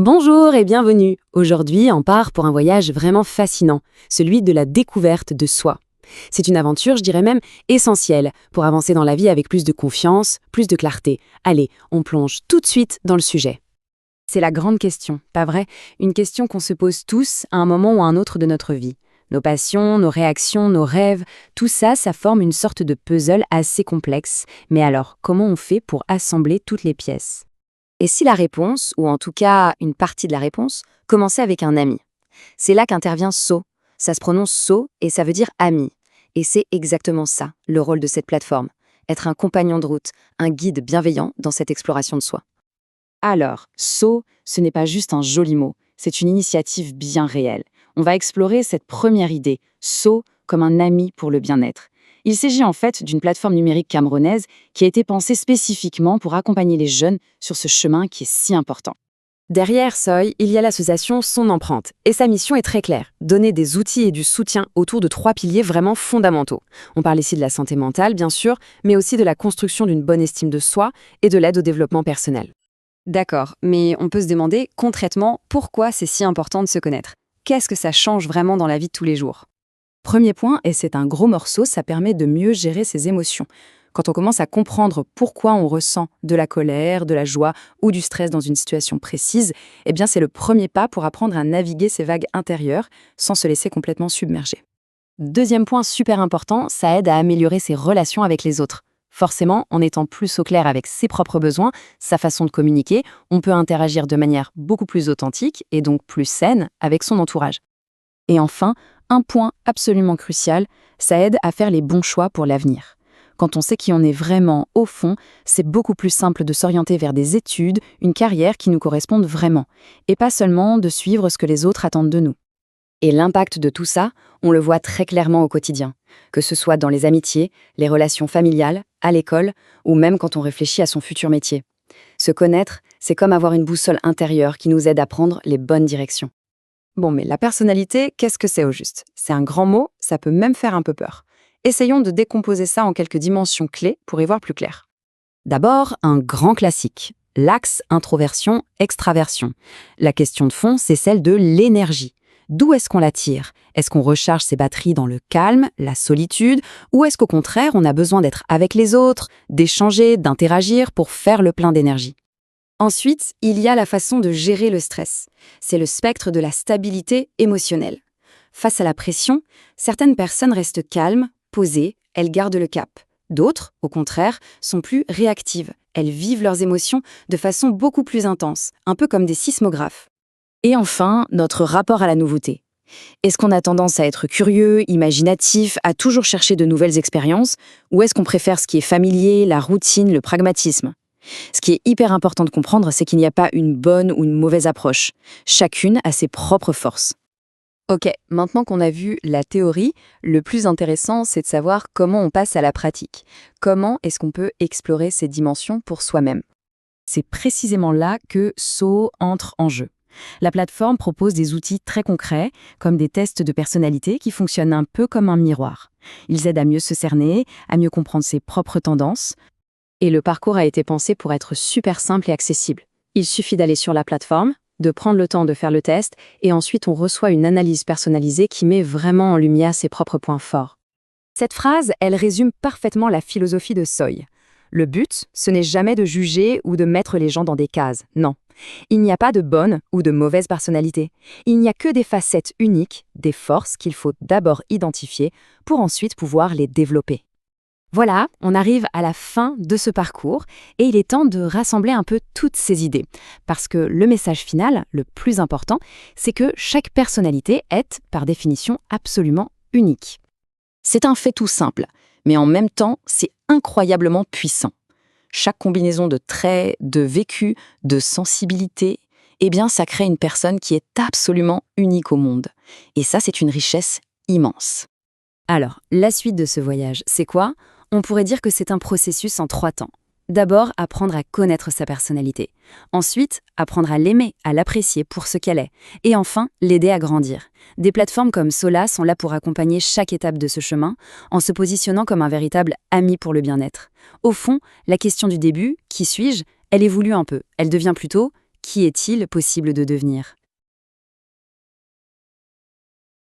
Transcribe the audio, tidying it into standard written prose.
Bonjour et bienvenue. Aujourd'hui, on part pour un voyage vraiment fascinant, celui de la découverte de soi. C'est une aventure, je dirais même, essentielle pour avancer dans la vie avec plus de confiance, plus de clarté. Allez, on plonge tout de suite dans le sujet. C'est la grande question, pas vrai? Une question qu'on se pose tous à un moment ou à un autre de notre vie. Nos passions, nos réactions, nos rêves, tout ça, ça forme une sorte de puzzle assez complexe. Mais alors, comment on fait pour assembler toutes les pièces? Et si la réponse, ou en tout cas une partie de la réponse, commençait avec un ami? C'est là qu'intervient So. Ça se prononce So et ça veut dire ami. Et c'est exactement ça, le rôle de cette plateforme. Être un compagnon de route, un guide bienveillant dans cette exploration de soi. Alors, So, ce n'est pas juste un joli mot, c'est une initiative bien réelle. On va explorer cette première idée, So comme un ami pour le bien-être. Il s'agit en fait d'une plateforme numérique camerounaise qui a été pensée spécifiquement pour accompagner les jeunes sur ce chemin qui est si important. Derrière Soy, il y a l'association Son Empreinte, et sa mission est très claire, donner des outils et du soutien autour de 3 piliers vraiment fondamentaux. On parle ici de la santé mentale, bien sûr, mais aussi de la construction d'une bonne estime de soi et de l'aide au développement personnel. D'accord, mais on peut se demander concrètement pourquoi c'est si important de se connaître. Qu'est-ce que ça change vraiment dans la vie de tous les jours? Premier point, et c'est un gros morceau, ça permet de mieux gérer ses émotions. Quand on commence à comprendre pourquoi on ressent de la colère, de la joie ou du stress dans une situation précise, eh bien c'est le premier pas pour apprendre à naviguer ces vagues intérieures sans se laisser complètement submerger. Deuxième point super important, ça aide à améliorer ses relations avec les autres. Forcément, en étant plus au clair avec ses propres besoins, sa façon de communiquer, on peut interagir de manière beaucoup plus authentique et donc plus saine avec son entourage. Et enfin, un point absolument crucial, ça aide à faire les bons choix pour l'avenir. Quand on sait qui on est vraiment au fond, c'est beaucoup plus simple de s'orienter vers des études, une carrière qui nous correspondent vraiment, et pas seulement de suivre ce que les autres attendent de nous. Et l'impact de tout ça, on le voit très clairement au quotidien, que ce soit dans les amitiés, les relations familiales, à l'école, ou même quand on réfléchit à son futur métier. Se connaître, c'est comme avoir une boussole intérieure qui nous aide à prendre les bonnes directions. Bon, mais la personnalité, qu'est-ce que c'est au juste? C'est un grand mot, ça peut même faire un peu peur. Essayons de décomposer ça en quelques dimensions clés pour y voir plus clair. D'abord, un grand classique, l'axe introversion-extraversion. La question de fond, c'est celle de l'énergie. D'où est-ce qu'on la tire? Est-ce qu'on recharge ses batteries dans le calme, la solitude, ou est-ce qu'au contraire, on a besoin d'être avec les autres, d'échanger, d'interagir pour faire le plein d'énergie? Ensuite, il y a la façon de gérer le stress. C'est le spectre de la stabilité émotionnelle. Face à la pression, certaines personnes restent calmes, posées, elles gardent le cap. D'autres, au contraire, sont plus réactives. Elles vivent leurs émotions de façon beaucoup plus intense, un peu comme des sismographes. Et enfin, notre rapport à la nouveauté. Est-ce qu'on a tendance à être curieux, imaginatif, à toujours chercher de nouvelles expériences, ou est-ce qu'on préfère ce qui est familier, la routine, le pragmatisme? Ce qui est hyper important de comprendre, c'est qu'il n'y a pas une bonne ou une mauvaise approche. Chacune a ses propres forces. Ok, maintenant qu'on a vu la théorie, le plus intéressant, c'est de savoir comment on passe à la pratique. Comment est-ce qu'on peut explorer ces dimensions pour soi-même? C'est précisément là que So entre en jeu. La plateforme propose des outils très concrets, comme des tests de personnalité qui fonctionnent un peu comme un miroir. Ils aident à mieux se cerner, à mieux comprendre ses propres tendances. Et le parcours a été pensé pour être super simple et accessible. Il suffit d'aller sur la plateforme, de prendre le temps de faire le test, et ensuite on reçoit une analyse personnalisée qui met vraiment en lumière ses propres points forts. Cette phrase, elle résume parfaitement la philosophie de Soy. Le but, ce n'est jamais de juger ou de mettre les gens dans des cases, non. Il n'y a pas de bonne ou de mauvaise personnalité. Il n'y a que des facettes uniques, des forces qu'il faut d'abord identifier pour ensuite pouvoir les développer. Voilà, on arrive à la fin de ce parcours et il est temps de rassembler un peu toutes ces idées. Parce que le message final, le plus important, c'est que chaque personnalité est, par définition, absolument unique. C'est un fait tout simple, mais en même temps, c'est incroyablement puissant. Chaque combinaison de traits, de vécu, de sensibilité, eh bien, ça crée une personne qui est absolument unique au monde. Et ça, c'est une richesse immense. Alors, la suite de ce voyage, c'est quoi? On pourrait dire que c'est un processus en 3 temps. D'abord, apprendre à connaître sa personnalité. Ensuite, apprendre à l'aimer, à l'apprécier pour ce qu'elle est. Et enfin, l'aider à grandir. Des plateformes comme Sola sont là pour accompagner chaque étape de ce chemin, en se positionnant comme un véritable ami pour le bien-être. Au fond, la question du début, qui suis-je, elle évolue un peu. Elle devient plutôt qui est-il possible de devenir?